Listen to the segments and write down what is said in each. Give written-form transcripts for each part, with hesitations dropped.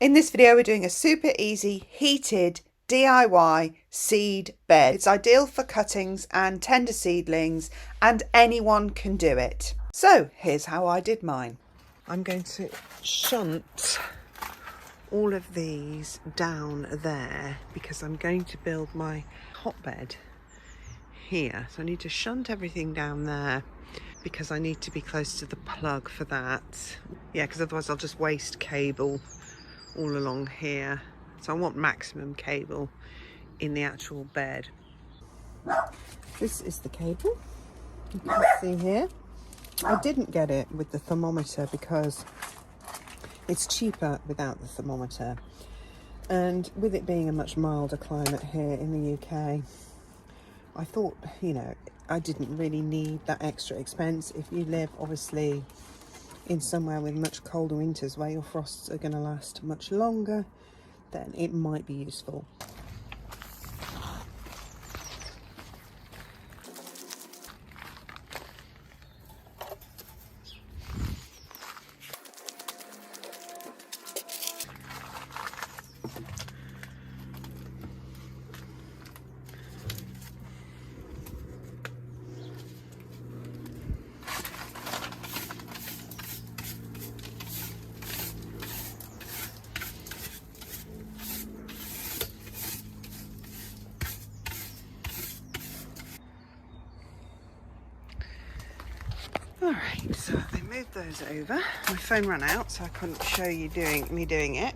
In this video, we're doing a super easy heated DIY seed bed. It's ideal for cuttings and tender seedlings, and anyone can do it. So here's how I did mine. I'm going to shunt all of these down there because I'm going to build my hotbed here. So I need to shunt everything down there because I need to be close to the plug for that. Yeah, because otherwise I'll just waste cable all along here. So I want maximum cable in the actual bed. This is the cable. You can see here. I didn't get it with the thermometer because it's cheaper without the thermometer. And with it being a much milder climate here in the UK, I thought, I didn't really need that extra expense. If you live, obviously, in somewhere with much colder winters where your frosts are going to last much longer, then it might be useful. Alright, so I moved those over. My phone ran out, so I couldn't show you me doing it.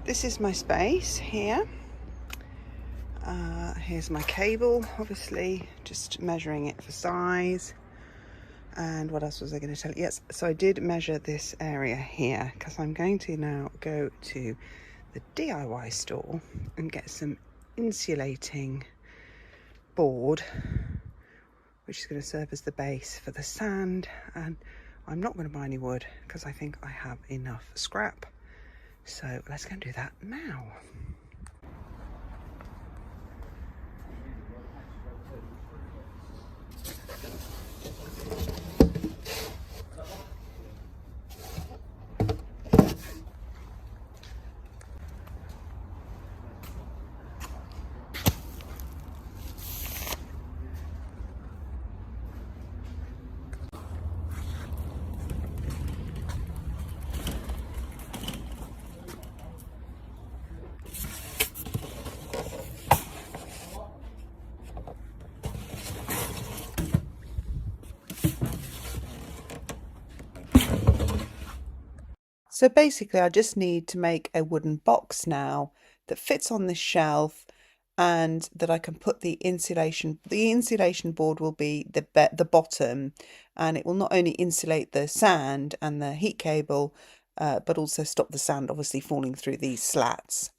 This is my space here. Here's my cable, obviously, just measuring it for size. And what else was I going to tell you? Yes, so I did measure this area here because I'm going to now go to the DIY store and get some insulating board, which is going to serve as the base for the sand. And I'm not going to buy any wood because I think I have enough scrap. So let's go and do that now. So basically, I just need to make a wooden box now that fits on this shelf, and that I can put the insulation. The insulation board will be the bottom, and it will not only insulate the sand and the heat cable, but also stop the sand obviously falling through these slats.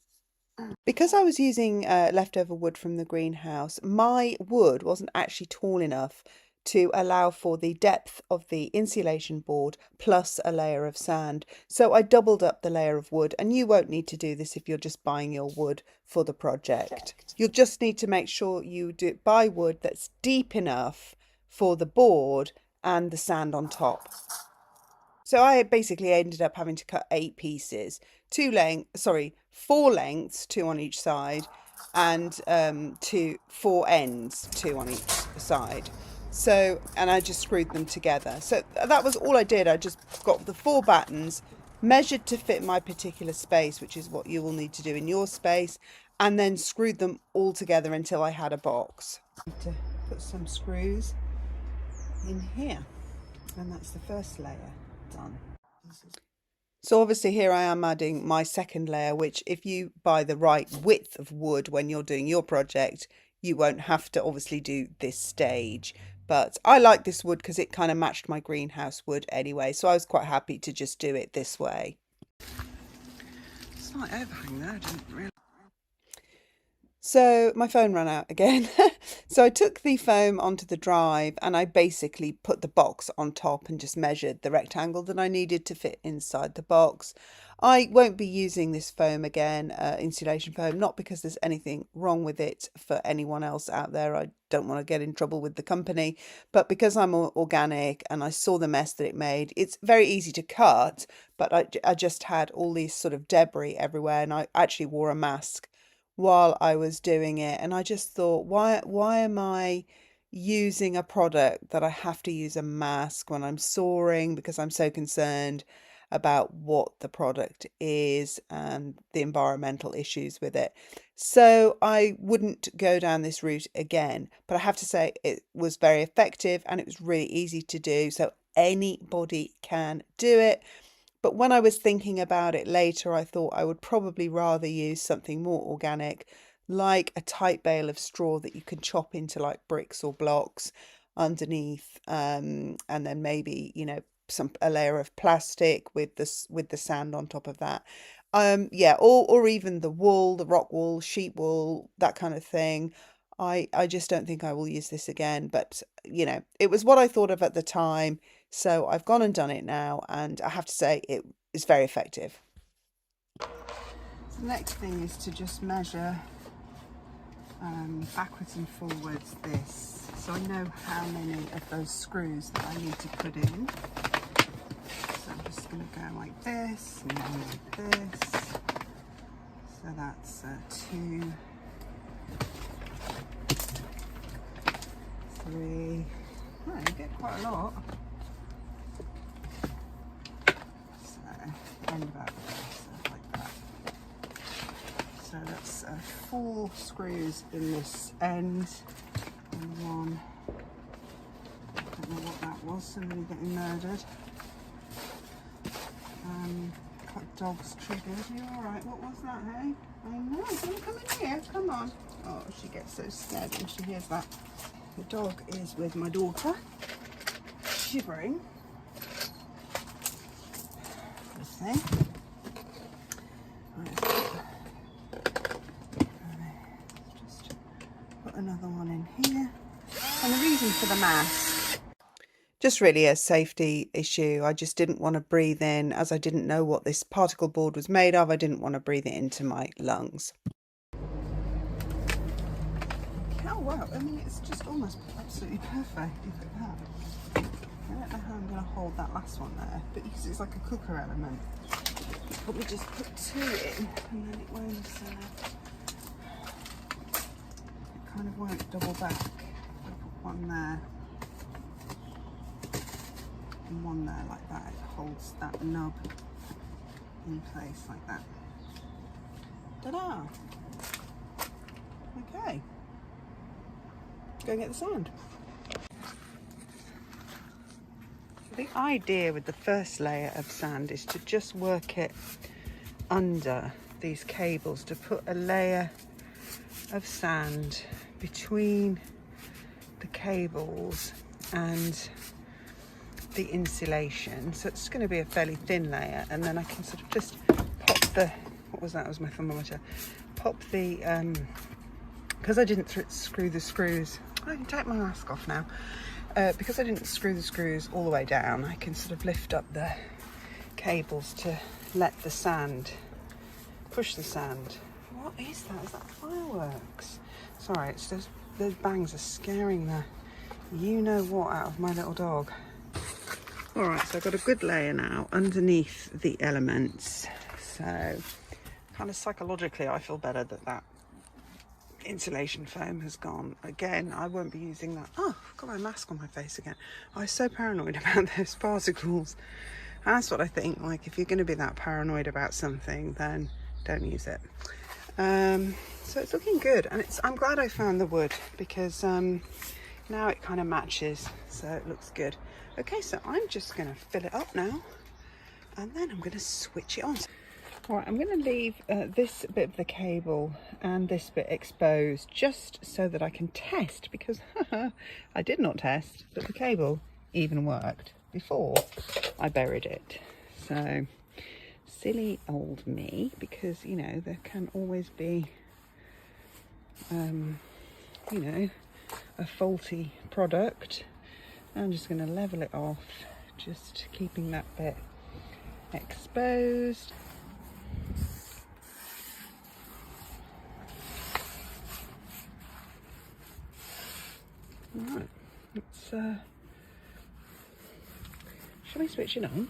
Because I was using leftover wood from the greenhouse, my wood wasn't actually tall enough to allow for the depth of the insulation board plus a layer of sand. So I doubled up the layer of wood, and you won't need to do this if you're just buying your wood for the project. You'll just need to make sure you buy wood that's deep enough for the board and the sand on top. So I basically ended up having to cut 8 pieces, 4 lengths, 2 on each side, and 4 ends, 2 on each side. So, and I just screwed them together. So that was all I did. I just got the 4 battens, measured to fit my particular space, which is what you will need to do in your space, and then screwed them all together until I had a box. I need to put some screws in here, and that's the first layer done. So obviously here I am adding my second layer, which if you buy the right width of wood when you're doing your project, you won't have to obviously do this stage. But I like this wood because it kind of matched my greenhouse wood anyway, so I was quite happy to just do it this way. Slight overhang there, I didn't realise. So my phone ran out again. So I took the foam onto the drive, and I basically put the box on top and just measured the rectangle that I needed to fit inside the box. I won't be using this foam again, insulation foam, not because there's anything wrong with it for anyone else out there. I don't want to get in trouble with the company, but because I'm organic and I saw the mess that it made, it's very easy to cut, but I just had all these sort of debris everywhere, and I actually wore a mask while I was doing it. And I just thought, why am I using a product that I have to use a mask when I'm sawing, because I'm so concerned about what the product is and the environmental issues with it. So I wouldn't go down this route again, but I have to say it was very effective and it was really easy to do. So anybody can do it. But when I was thinking about it later, I thought I would probably rather use something more organic, like a tight bale of straw that you can chop into like bricks or blocks underneath, and then maybe, a layer of plastic with the sand on top of that. Yeah, or even the wool, the rock wool, sheep wool, that kind of thing. I just don't think I will use this again, but it was what I thought of at the time. So I've gone and done it now, and I have to say it is very effective. So the next thing is to just measure backwards and forwards this, so I know how many of those screws that I need to put in. So I'm just going to go like this and then like this. So that's 2, 3. Oh, you get quite a lot. So end about there, so like that. So that's 4 screws in this end, and 1. I don't know what that was. Somebody getting murdered. Dog's triggered. Are you alright? What was that, hey? I know. Don't come in here. Come on. Oh, she gets so scared when she hears that. The dog is with my daughter, shivering. This thing. Just put another one in here. And the reason for the mask, just really a safety issue. I just didn't want to breathe in, as I didn't know what this particle board was made of. I didn't want to breathe it into my lungs. Oh wow, I mean, it's just almost absolutely perfect. Look at that. I don't know how I'm going to hold that last one there, but because it's like a cooker element, probably just put 2 in, and then it won't, it kind of won't double back. I'll put 1 there. And 1 there like that. It holds that nub in place like that. Ta-da! Okay. Go and get the sand. The idea with the first layer of sand is to just work it under these cables, to put a layer of sand between the cables and the insulation. So it's going to be a fairly thin layer, and then I can sort of just pop the, what was that? It was my thermometer. Pop the, because I didn't screw the screws, I can take my mask off now. Because I didn't screw the screws all the way down, I can sort of lift up the cables to let the sand, push the sand. What is that? Is that fireworks? Sorry, it's those bangs are scaring the you-know-what out of my little dog. Alright, so I've got a good layer now underneath the elements. So, kind of psychologically, I feel better that insulation foam has gone. Again, I won't be using that. Oh, I've got my mask on my face again. I was so paranoid about those particles. And that's what I think, like, if you're going to be that paranoid about something, then don't use it. So it's looking good, and I'm glad I found the wood, because now it kind of matches, so it looks good. Okay, so I'm just going to fill it up now, and then I'm going to switch it on. All right, I'm going to leave this bit of the cable and this bit exposed, just so that I can test, because I did not test that the cable even worked before I buried it. So silly old me, because there can always be a faulty product. I'm just going to level it off, just keeping that bit exposed. shall we switch it on?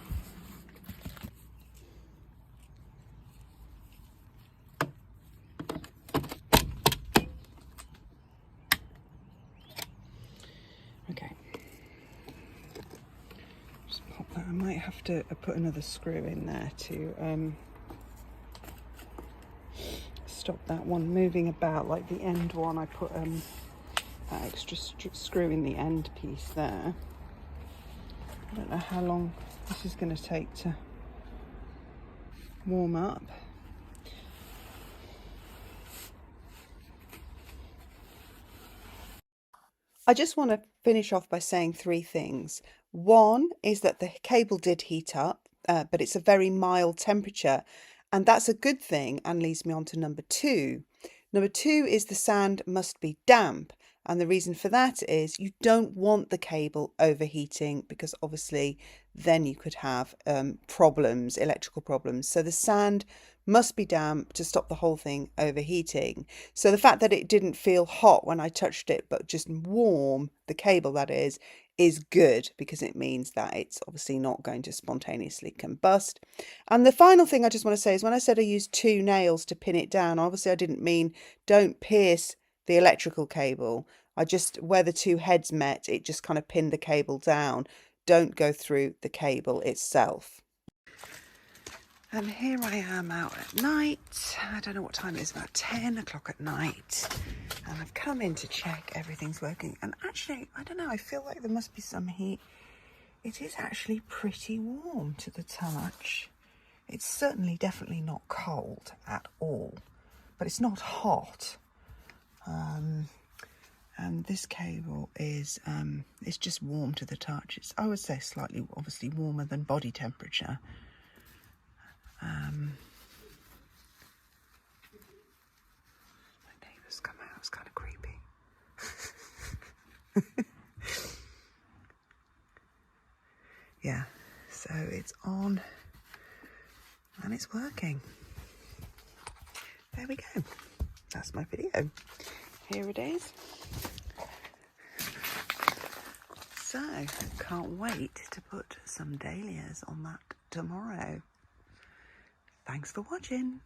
Okay. Just pop that. I might have to put another screw in there to stop that one moving about, like the end one. I put that extra screw in the end piece there. I don't know how long this is going to take to warm up. I just want to finish off by saying three things. One is that the cable did heat up, but it's a very mild temperature, and that's a good thing, and leads me on to number two. Number two is the sand must be damp, and the reason for that is you don't want the cable overheating, because obviously then you could have problems, electrical problems. So the sand must be damp to stop the whole thing overheating. So the fact that it didn't feel hot when I touched it, but just warm, the cable that is good, because it means that it's obviously not going to spontaneously combust. And the final thing I just want to say is, when I said I used 2 nails to pin it down, obviously I didn't mean don't pierce the electrical cable. I just, where the 2 heads met, it just kind of pinned the cable down. Don't go through the cable itself. And here I am out at night. I don't know what time it is, about 10 o'clock at night. And I've come in to check everything's working. And actually, I don't know, I feel like there must be some heat. It is actually pretty warm to the touch. It's certainly definitely not cold at all, but it's not hot. And this cable is it's just warm to the touch. It's, I would say, slightly obviously warmer than body temperature. My neighbours come out, it's kind of creepy. Yeah, so it's on and it's working. There we go. That's my video. Here it is. So, can't wait to put some dahlias on that tomorrow. Thanks for watching.